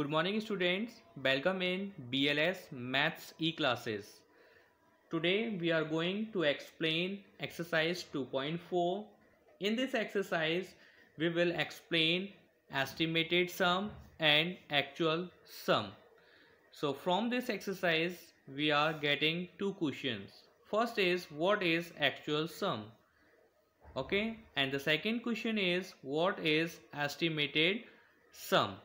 Good morning students, welcome in BLS Maths E-classes. Today we are going to explain exercise 2.4. In this exercise we will explain estimated sum and actual sum. So from this exercise we are getting two questions. First is what is actual sum? Okay, and the second question is what is estimated sum?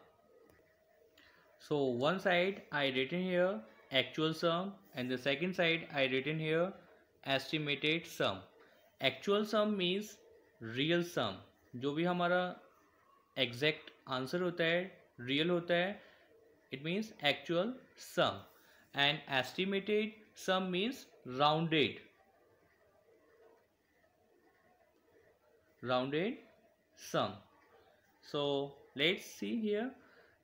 So one side I written here actual sum and the second side I written here estimated sum. Actual sum means real sum, जो भी हमारा exact answer होता है real होता है, it means actual sum, and estimated sum means rounded sum. So let's see here.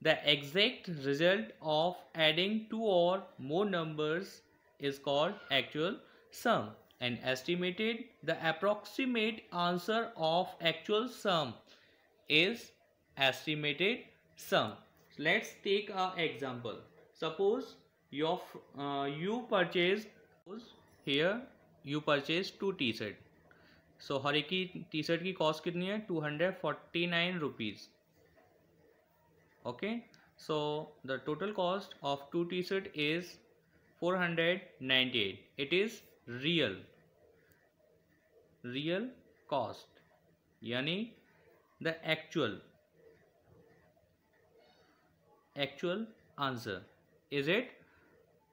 The exact result of adding two or more numbers is called actual sum, and estimated, the approximate answer of actual sum is estimated sum. Let's take an example. Suppose you purchase here you purchase two t-shirt. So हर एक की T shirt की cost कितनी है 249 rupees. Okay, so the total cost of two t-shirt is 498. It is real cost, यानी the actual answer is it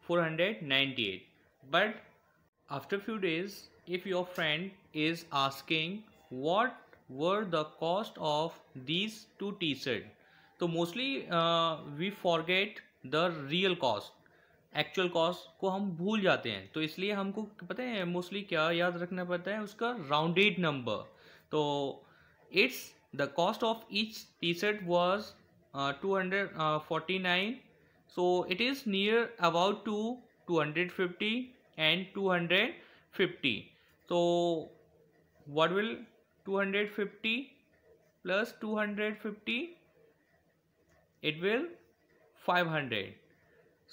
498. But after few days, if your friend is asking what were the cost of these two t-shirt, तो mostly we forget the real cost, actual cost को हम भूल जाते हैं. तो इसलिए हमको पता है मोस्टली क्या याद रखना पड़ता है, उसका राउंडेड नंबर. तो it's the cost of each T shirt was 249. So it is near about to 250 and 250. So what will 250 plus 250? It will 500.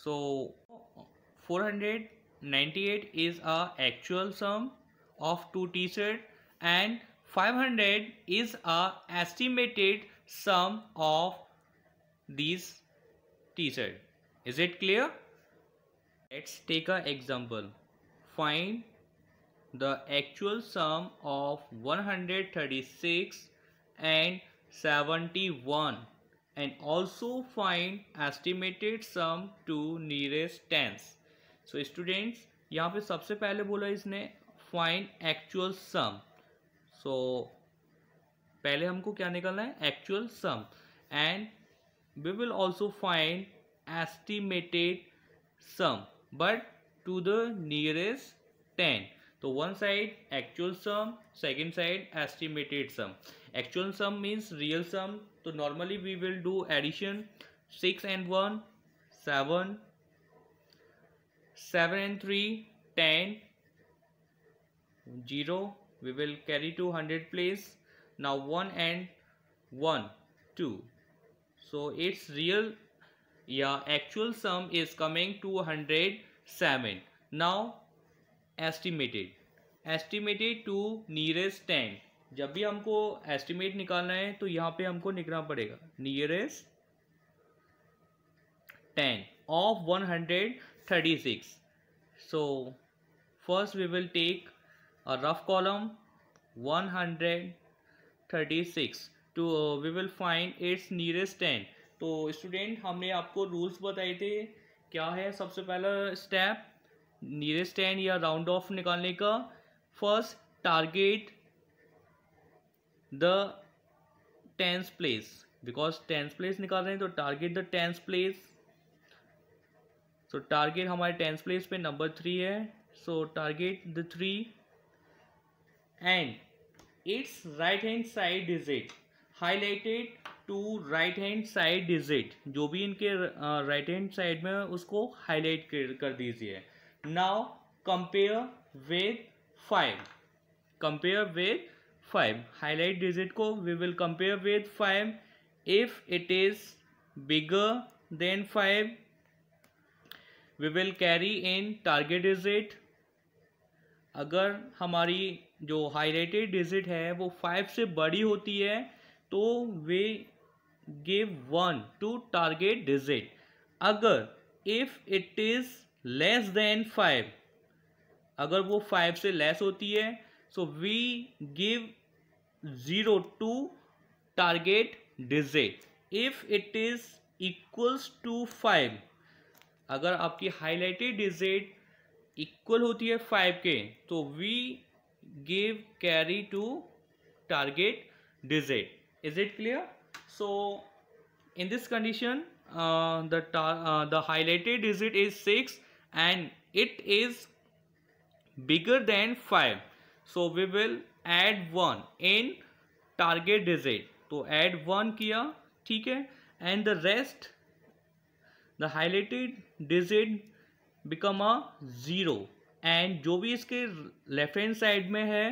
So 498 is a actual sum of two t-shirt and 500 is a estimated sum of these t-shirt. Is it clear? Let's take an example. Find the actual sum of 136 and 71 and also find estimated sum to nearest tens. So students, यहाँ पे सबसे पहले बोला इसने find actual sum. So पहले हमको क्या निकालना है actual sum, and we will also find estimated sum but to the nearest 10. So one side actual sum, second side estimated sum. Actual sum means real sum. So normally we will do addition. 6 and 1 7, 7 and 3 10, 0 we will carry to 100 place. Now 1 and 1 2. So its real actual sum is coming to 107. Now estimated to nearest 10. जब भी हमको estimate निकालना है तो यहाँ पे हमको निकालना पड़ेगा nearest 10 of 136. So first we will take a rough column 136 to we will find its nearest 10. तो स्टूडेंट हमने आपको रूल्स बताए थे, क्या है सबसे पहला स्टेप नियरेस्ट 10 या राउंड ऑफ निकालने का. First target the tens place, because tens place निकाल रहे हैं तो target the tens place. So target हमारे टेंस प्लेस पे नंबर 3 है. So target the 3 and it's right hand side digit highlighted to right hand side digit. जो भी इनके राइट हैंड साइड में उसको हाईलाइट कर दीजिए. Now compare with 5. Highlight digit को we will compare with 5. If it is bigger than 5, we will carry in target digit. अगर हमारी जो हाईलाइटेड डिजिट है वो 5 से बड़ी होती है तो we give 1 to target digit. अगर if it is less than 5, अगर वो 5 से लेस होती है so we give 0 to target digit. If it is equals to 5, अगर आपकी हाईलाइटेड डिजिट इक्वल होती है 5 के तो we give carry to target digit. Is it clear? So in this condition the highlighted digit is 6 and it is bigger than 5, so we will add 1 in target digit. तो add 1 किया, ठीक है, and the rest the highlighted digit become a 0 and जो भी इसके left hand side में है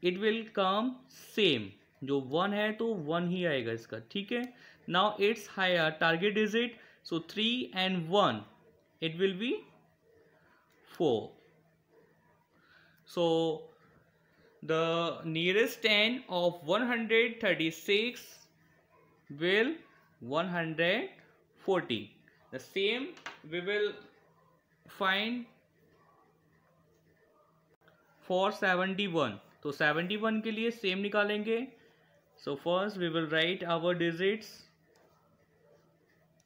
it will come same. जो 1 है तो 1 ही आएगा इसका, ठीक है. Now it's higher target digit, so 3 and 1 it will be 4. So the nearest 10 of 136 will 140. The same we will find for 71. तो 71 के लिए सेम निकालेंगे. So first we will write our digits.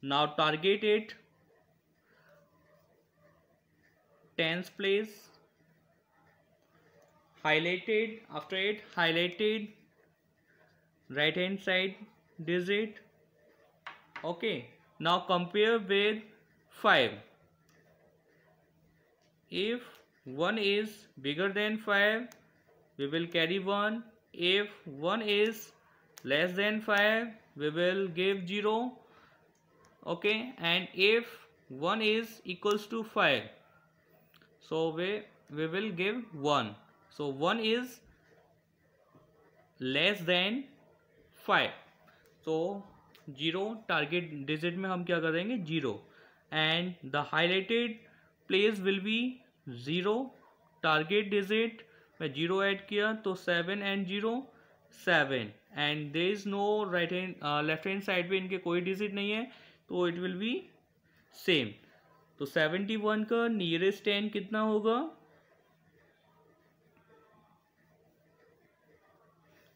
Now target it, tens place, highlighted, after it highlighted right hand side digit. Okay, now compare with 5. If 1 is bigger than 5, we will carry 1. If 1 is less than 5, we will give 0. Okay, and if 1 is equals to 5, so we will give 1. So 1 is less than 5, so 0 target digit में हम क्या कर देंगे 0, and the highlighted place will be 0. target digit में 0 add किया तो 7 and 0 7, and there is no right hand left hand side पे इनके कोई डिजिट नहीं है तो it will be same. तो 71 का नियरेस्ट 10 कितना होगा,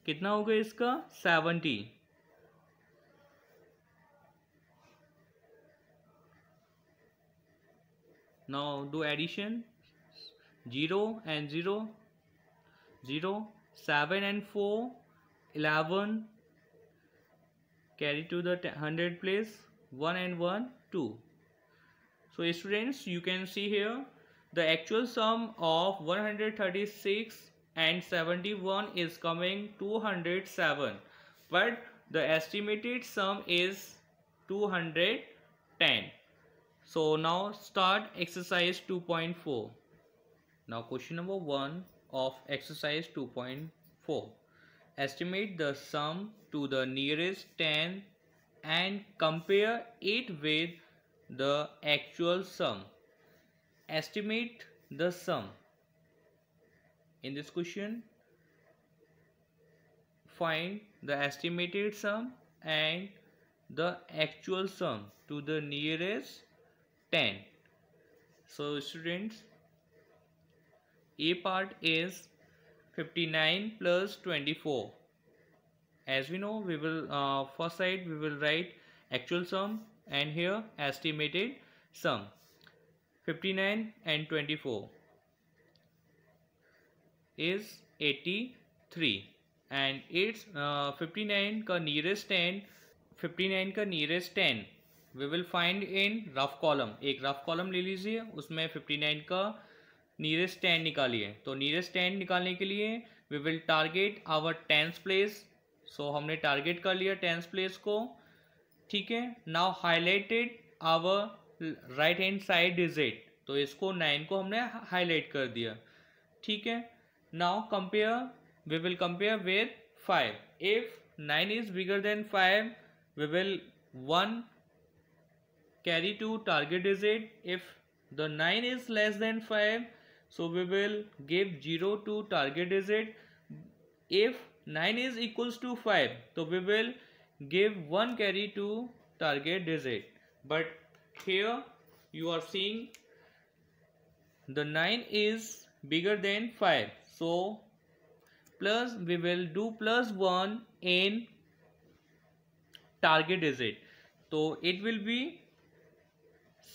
कितना होगा इसका 70. now do addition, 0 and 0 0, 7 and 4 11, carry to the 100 place, 1 and 1 2. So students, you can see here the actual sum of 136 and 71 is coming 207, but the estimated sum is 210. So now start exercise 2.4. now question number 1 of exercise 2.4. Estimate the sum to the nearest 10 and compare it with the actual sum. Estimate the sum. In this question, find the estimated sum and the actual sum to the nearest 10. So students, A part is 59 plus 24. As we know, we will first side we will write actual sum and here estimated sum. 59 and 24 is 83 and it's 59 का nearest 10, 59 का nearest 10 we will find in rough column. एक rough column ले लीजिए, उसमें 59 का nearest 10 निकालिए. तो nearest 10 निकालने के लिए we will target our tens place. So हमने टारगेट कर लिया टेंस प्लेस को, ठीक है. Now highlighted our right hand side digit, तो इसको 9 को हमने हाईलाइट कर दिया, ठीक है. Now compare, we will compare with 5. If 9 is bigger than 5, we will 1 carry to target digit. If the 9 is less than 5, so we will give 0 to target digit. If 9 is equals to 5, so we will give 1 carry to target digit. But here you are seeing the 9 is bigger than 5, so plus we will do plus 1 in target digit, so it will be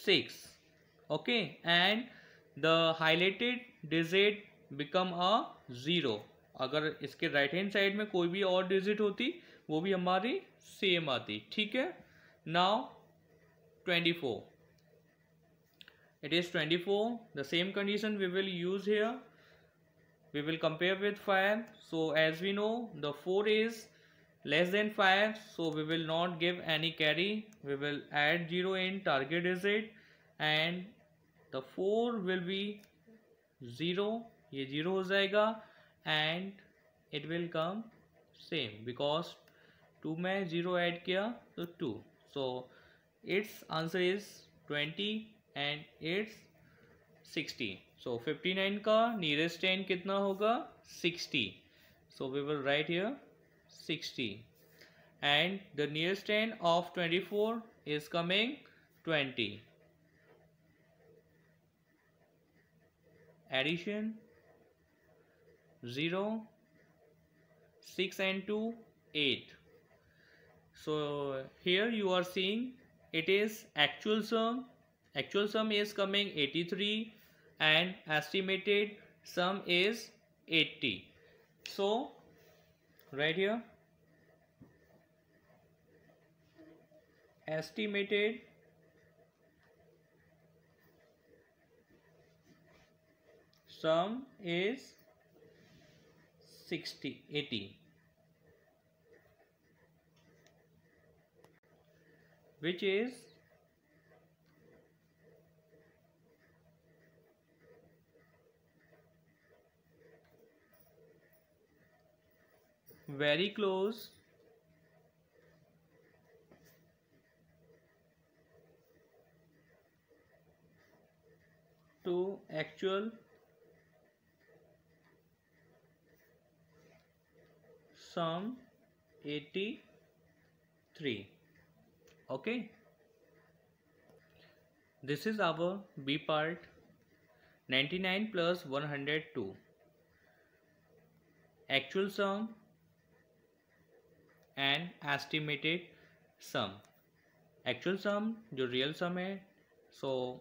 6. Okay, and the highlighted digit become a 0. अगर इसके right hand side में कोई भी और digit होती वो भी हमारी सेम आती. ठीक है. Now 24. It is 24. The same condition we will use here. We will compare with 5. So as we know, the 4 is less than 5, so we will not give any carry. We will add 0 in target digit and the 4 will be 0. ये 0 हो जाएगा and it will come same because 2 में 0 add किया तो 2. So its answer is 20 and it's 60. So 59 का nearest 10 कितना होगा 60. So we will write here 60 and the nearest 10 of 24 is coming 20. Addition 0, 6 and 2 8. So here you are seeing it is actual sum. Actual sum is coming 83 and estimated sum is 80. So right here estimated sum is 80, which is very close to actual sum 83. Okay, this is our B part. 99 plus 102. Actual sum and estimated sum. Actual sum जो real sum है, so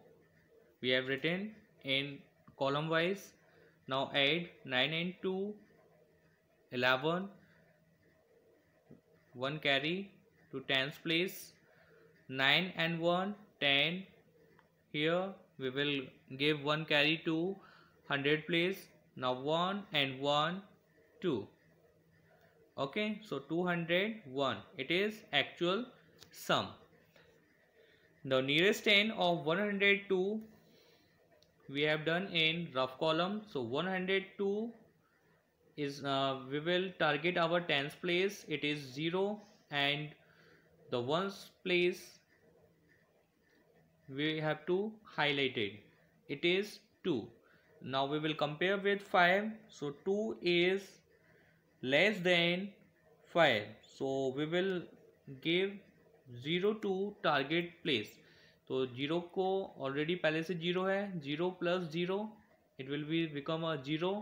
we have written in column wise. Now add 9 and 2 11, 1 carry to tens place, 9 and 1 10. Here we will give 1 carry to 100 place. Now 1 and 1 2. Okay, so 201. It is actual sum. The nearest 10 of 102 we have done in rough column. So 102 is we will target our tens place. It is 0 and the ones place we have to highlight it. It is 2. Now we will compare with 5. So 2 is less than 5. So we will give 0 to target place. तो 0 को already पहले से 0 है. 0 plus 0 it will be become a 0.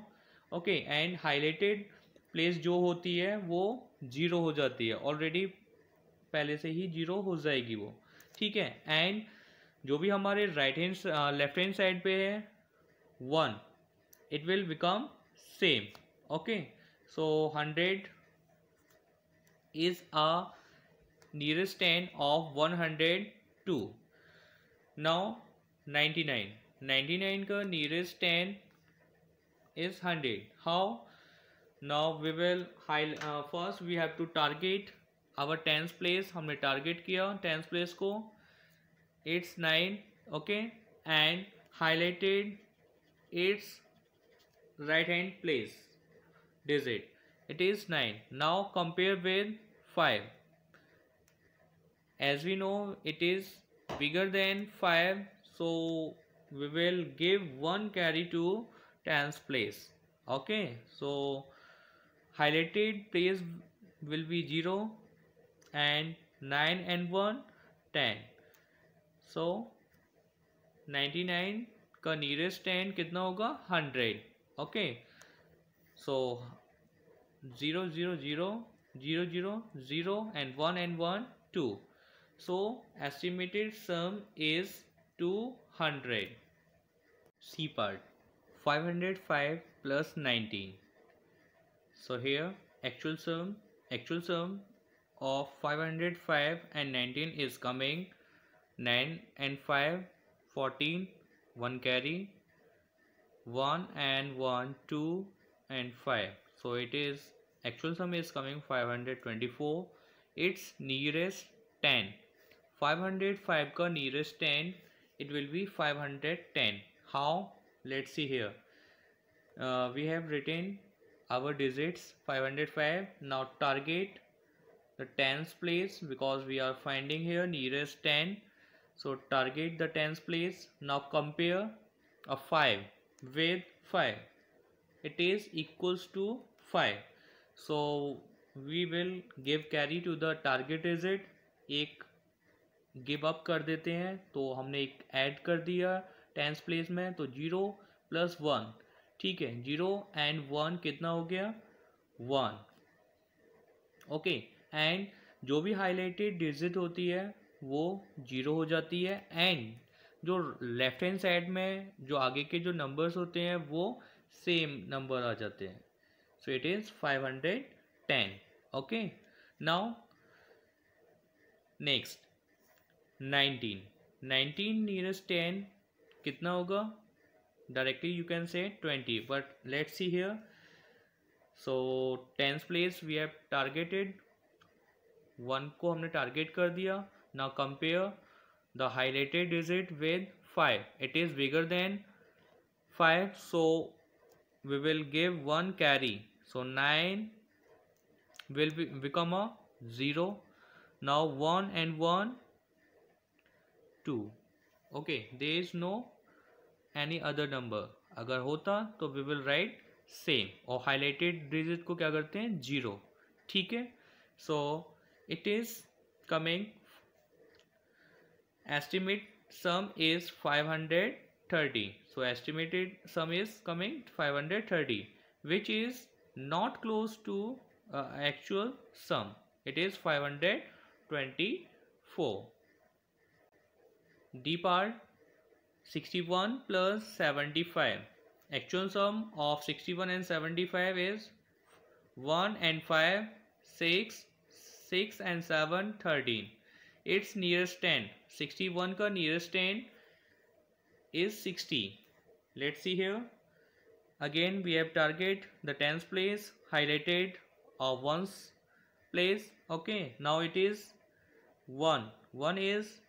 Okay, and highlighted place जो होती है वो 0 हो जाती है. ऑलरेडी पहले से ही 0 हो जाएगी वो. ठीक है. एंड जो भी हमारे right hand left hand side पे है 1, it will become same. Okay, so 100 is a nearest 10 of 102. Now 99. 99 का nearest 10 is 100. How? Now we will first we have to target our tens place. हमने target किया tens place को. It's 9. Okay, and highlighted its right hand place digit. It is 9. Now compare with 5. As we know, it is bigger than 5, so we will give one carry to tens place. Okay, so highlighted place will be 0 and 9 and 1 10. So 99 का nearest 10 कितना होगा 100. Okay, so 0 0 0 0 0 0 and 1 2. So estimated sum is 200. C part, 505 plus 19. So here actual sum of 505 and 19 is coming 9 and 5 14, 1 carry, 1 and 1 2 and 5. So it is actual sum is coming 524. Its nearest 10, 505 का nearest 10, it will be 510. How? Let's see here. We have written our digits 505. Now target the tens place because we are finding here nearest 10. So target the tens place. Now compare a 5 with 5. It is equals to 5. So we will give carry to the target digit. एक give up कर देते हैं, तो हमने एक add कर दिया tens place में, तो 0 प्लस 1. ठीक है, 0 एंड 1 कितना हो गया 1. ओके, एंड जो भी हाईलाइटेड डिजिट होती है वो 0 हो जाती है, एंड जो लेफ्ट हैंड साइड में जो आगे के जो नंबर्स होते हैं वो सेम नंबर आ जाते हैं. So it is 510. Okay, now next 19 nearest 10 कितना होगा, directly you can say 20, but let's see here. So tens place we have targeted 1 को हमने टारगेट कर दिया. Now compare the highlighted digit with 5. It is bigger than 5, so we will give 1 carry. So 9 will become a 0. Now 1 and 1 2. Okay, there is no any other number. अगर होता तो we will write same, और highlighted digit को क्या करते हैं 0. ठीक है, so it is coming estimate sum is 530. So estimated sum is coming 530, which is not close to actual sum. It is 524. D part, 61 plus 75. Actual sum of 61 and 75 is 1 and 5 6, 6 and 7 13. Its nearest 10, 61 का nearest 10 is 60. Let's see here. Again we have target the tens place, highlighted of ones place. Okay, now it is 1. 1 is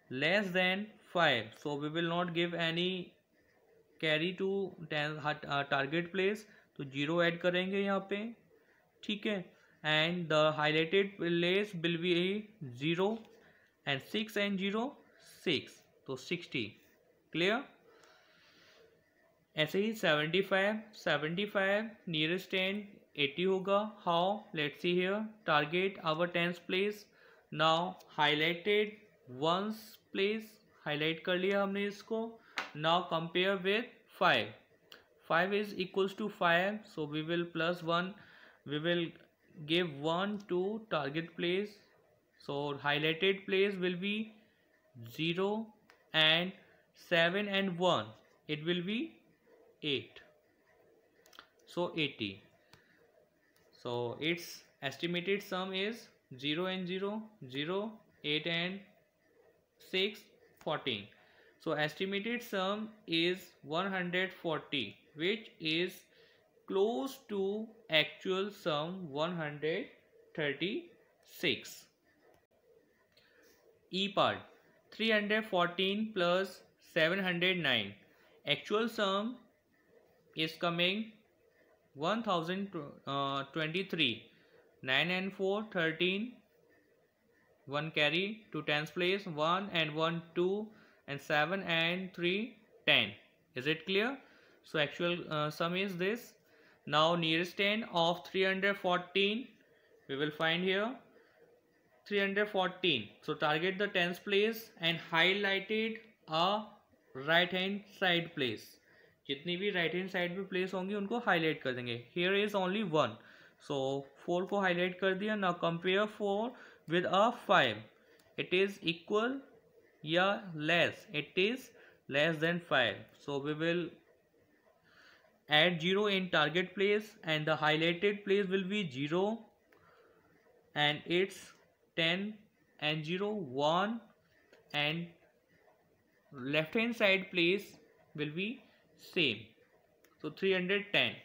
less than 5, so we will not give any carry to target place, तो 0 add करेंगे यहाँ पे. ठीक है, and the highlighted place will be 0, and 6 and 0 6, तो 60. clear. ऐसे ही 75 nearest 10 80 होगा. how? let's see here. target our tens place. now highlighted ones place, highlight कर लिया हमने इसको. now compare with 5. 5 is equals to 5, so we will plus 1, we will give 1 to target place. So highlighted place will be 0, and 7 and 1 it will be 8, so 80. So its estimated sum is 0 and 0 0, 8 and 6 14. So estimated sum is 140, which is close to actual sum 136. E part, 314 plus 709. Actual sum is coming 1023. 9 and 4 13, 1 carry to tens place, 1 and 1 2 and 7 and 3 10. Is it clear? So actual sum is this. Now nearest 10 of 314 we will find here 314. So target the tens place and highlighted a right hand side place. जितनी भी right hand side पे place होंगी उनको highlight कर देंगे. Here is only 1. So 4 को highlight कर दिया. Now compare 4 with a 5. It is equal या less. It is less than 5. So we will add 0 in target place and the highlighted place will be 0 and it's 10 and 0 1 and left hand side place will be same. So 310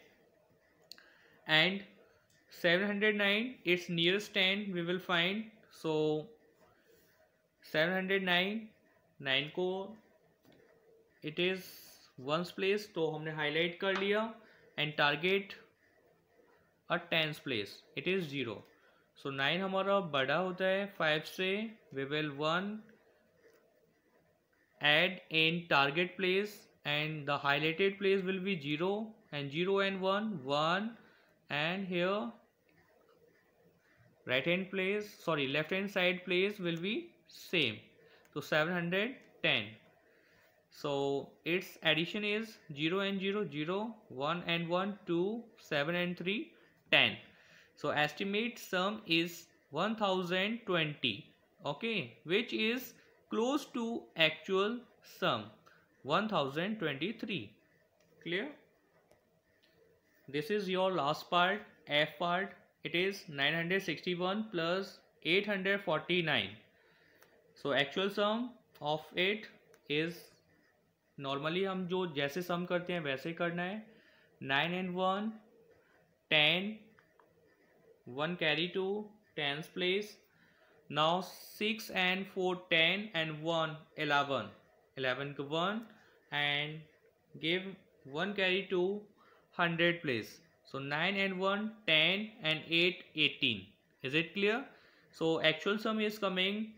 and 709 its nearest 10 we will find. So 709 9 को it is ones place तो हमने highlight कर लिया and target a tens place it is 0. So 9 हमारा बड़ा होता है 5 से. We will 1 add in target place and the highlighted place will be 0 and 0 and 1 1 and here right hand place sorry left hand side place will be same. So 710. So its addition is 0 and 0 0 1 and 1 2 7 and 3 10. So estimate sum is 1020. Okay, which is close to actual sum 1023. Clear? This is your last part, F part. It is 961 plus 849. So actual sum of it is normally हम जो जैसे sum करते हैं वैसे करना है. 9 and 1 10 1 carry to tens place. Now 6 and 4 10 and 1 11 11 को 1 and give 1 carry to 100 place. So 9 and 1 10 and 8 18. Is it clear? So actual sum is coming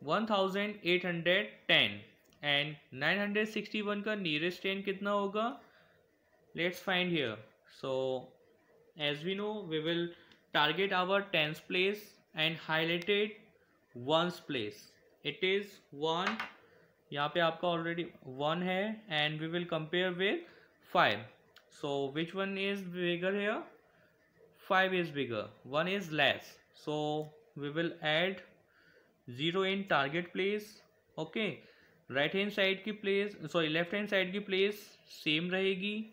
1810 and 961 का nearest 10 कितना होगा? Let's find here. So as we know we will target our tens place and highlighted ones place. It is 1. यहाँ पे आपका already 1 है and we will compare with 5. So which one is bigger here? 5 is bigger. 1 is less. So we will add 0 in target place. Okay. Right hand side की place sorry left hand side की place same रहेगी.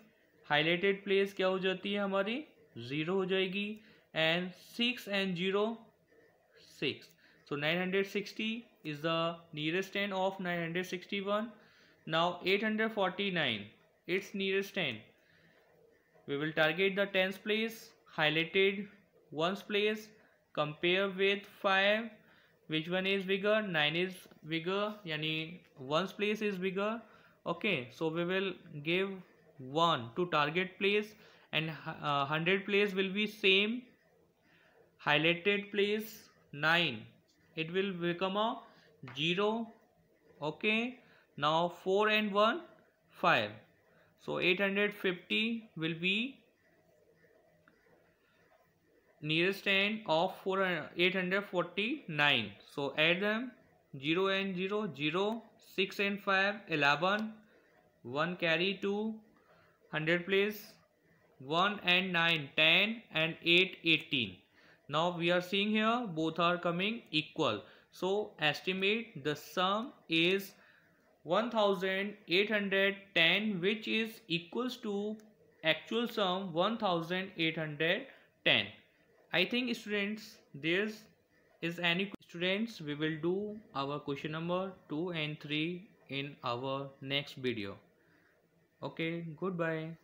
Highlighted place क्या हो जाती है हमारी 0 हो जाएगी and 6 and 0 6. So 960 is the nearest 10 of 961. Now 849 its nearest 10. We will target the tens place, highlighted ones place, compare with 5. Which one is bigger? 9 is bigger, yani ones place is bigger. Okay, so we will give 1 to target place and 100 place will be same. Highlighted place 9 it will become a 0. Okay, now 4 and 1 5. So 850 will be nearest 10 of 849. So add them 0 and 0 0 6 and 5 11 1 carry to 100 place 1 and 9 10 and 8 18. Now we are seeing here both are coming equal. So estimate the sum is 1810 which is equals to actual sum 1810. I think students there is any students we will do our question number 2 and 3 in our next video. Okay, goodbye.